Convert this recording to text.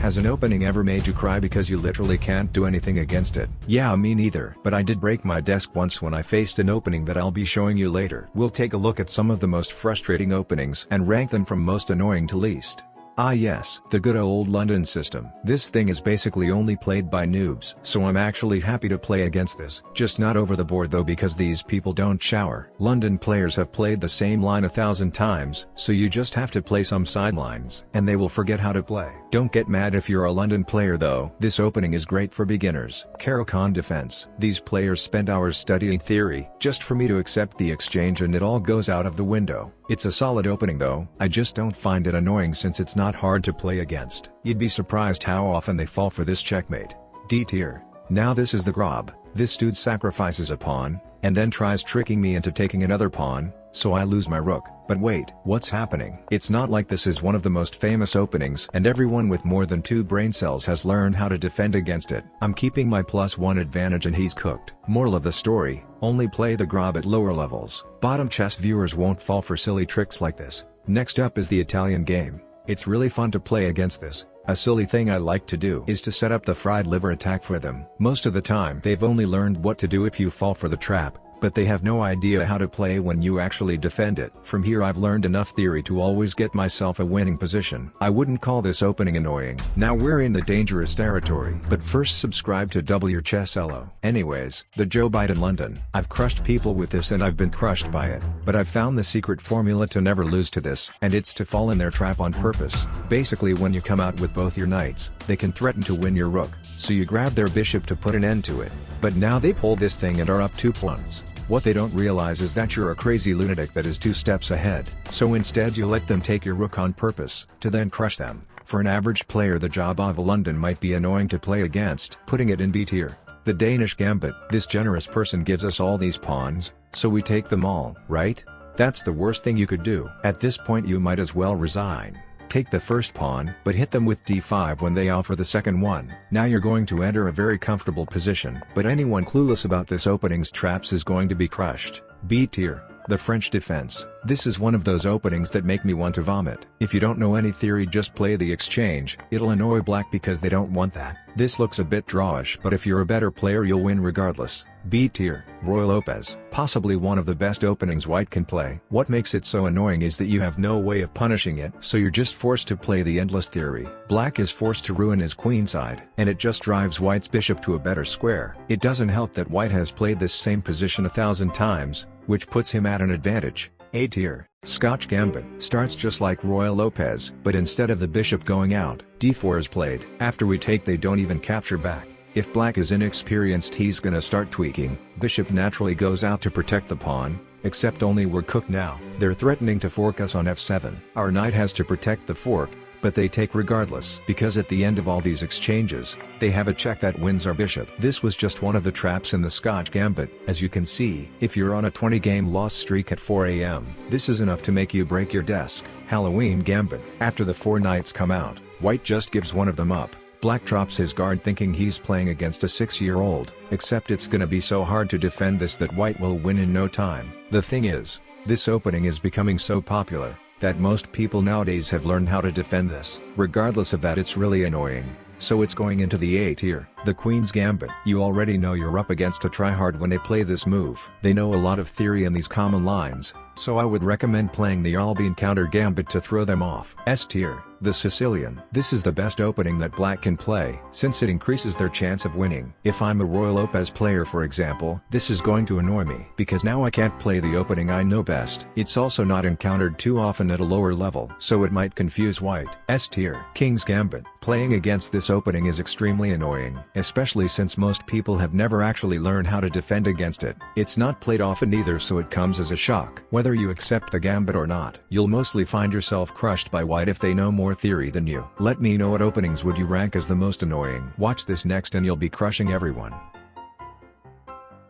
Has an opening ever made you cry because you literally can't do anything against it? Yeah, me neither, but I did break my desk once when I faced an opening that I'll be showing you later. We'll take a look at some of the most frustrating openings and rank them from most annoying to least. Ah yes, the good old London system. This thing is basically only played by noobs, so I'm actually happy to play against this. Just not over the board though, because these people don't shower. London players have played the same line 1,000 times, so you just have to play some sidelines, and they will forget how to play. Don't get mad if you're a London player though. This opening is great for beginners. Caro-Kann defense. These players spend hours studying theory, just for me to accept the exchange, and it all goes out of the window. It's a solid opening though. I just don't find it annoying since it's not hard to play against. You'd be surprised how often they fall for this checkmate. D tier. Now this is the Grob. This dude sacrifices a pawn, and then tries tricking me into taking another pawn, so I lose my rook. But wait, what's happening? It's not like this is one of the most famous openings and everyone with more than 2 brain cells has learned how to defend against it. I'm keeping my +1 advantage and he's cooked. Moral of the story, only play the Grob at lower levels. Bottom chess viewers won't fall for silly tricks like this. Next up is the Italian game. It's really fun to play against this. A silly thing I like to do is to set up the fried liver attack for them. Most of the time they've only learned what to do if you fall for the trap, but they have no idea how to play when you actually defend it. From here I've learned enough theory to always get myself a winning position. I wouldn't call this opening annoying. Now we're in the dangerous territory. But first subscribe to double your chess elo. Anyways, the Jobava London. I've crushed people with this and I've been crushed by it. But I've found the secret formula to never lose to this, and it's to fall in their trap on purpose. Basically when you come out with both your knights, they can threaten to win your rook, so you grab their bishop to put an end to it. But now they pull this thing and are up 2 pawns. What they don't realize is that you're a crazy lunatic that is 2 steps ahead, so instead you let them take your rook on purpose, to then crush them. For an average player the Jobava London might be annoying to play against, putting it in B tier. The Danish Gambit. This generous person gives us all these pawns, so we take them all, right? That's the worst thing you could do. At this point you might as well resign. Take the first pawn, but hit them with d5 when they offer the second one. Now you're going to enter a very comfortable position, but anyone clueless about this opening's traps is going to be crushed. B tier. The French defense. This is one of those openings that make me want to vomit. If you don't know any theory, just play the exchange. It'll annoy black because they don't want that. This looks a bit drawish, but if you're a better player you'll win regardless. B tier. Ruy Lopez. Possibly one of the best openings white can play. What makes it so annoying is that you have no way of punishing it, so you're just forced to play the endless theory. Black is forced to ruin his queenside, and it just drives white's bishop to a better square. It doesn't help that white has played this same position 1,000 times, which puts him at an advantage. A tier. Scotch Gambit. Starts just like Ruy Lopez, but instead of the bishop going out, d4 is played. After we take they don't even capture back. If black is inexperienced he's gonna start tweaking. Bishop naturally goes out to protect the pawn, except only we're cooked now. They're threatening to fork us on f7. Our knight has to protect the fork, but they take regardless, because at the end of all these exchanges, they have a check that wins our bishop. This was just one of the traps in the Scotch Gambit. As you can see, if you're on a 20-game loss streak at 4 AM, this is enough to make you break your desk. Halloween Gambit. After the 4 knights come out, white just gives one of them up. Black drops his guard thinking he's playing against a 6-year-old, except it's gonna be so hard to defend this that white will win in no time. The thing is, this opening is becoming so popular, that most people nowadays have learned how to defend this. Regardless of that, it's really annoying, so it's going into the A tier. The Queen's Gambit. You already know you're up against a tryhard when they play this move. They know a lot of theory in these common lines, so I would recommend playing the all-bean counter Gambit to throw them off. S tier. The Sicilian. This is the best opening that black can play, since it increases their chance of winning. If I'm a Ruy Lopez player for example, this is going to annoy me, because now I can't play the opening I know best. It's also not encountered too often at a lower level, so it might confuse white. S tier. King's Gambit. Playing against this opening is extremely annoying, especially since most people have never actually learned how to defend against it. It's not played often either, so it comes as a shock. Whether you accept the Gambit or not, you'll mostly find yourself crushed by white if they know more theory than you. Let me know what openings would you rank as the most annoying. Watch this next and you'll be crushing everyone.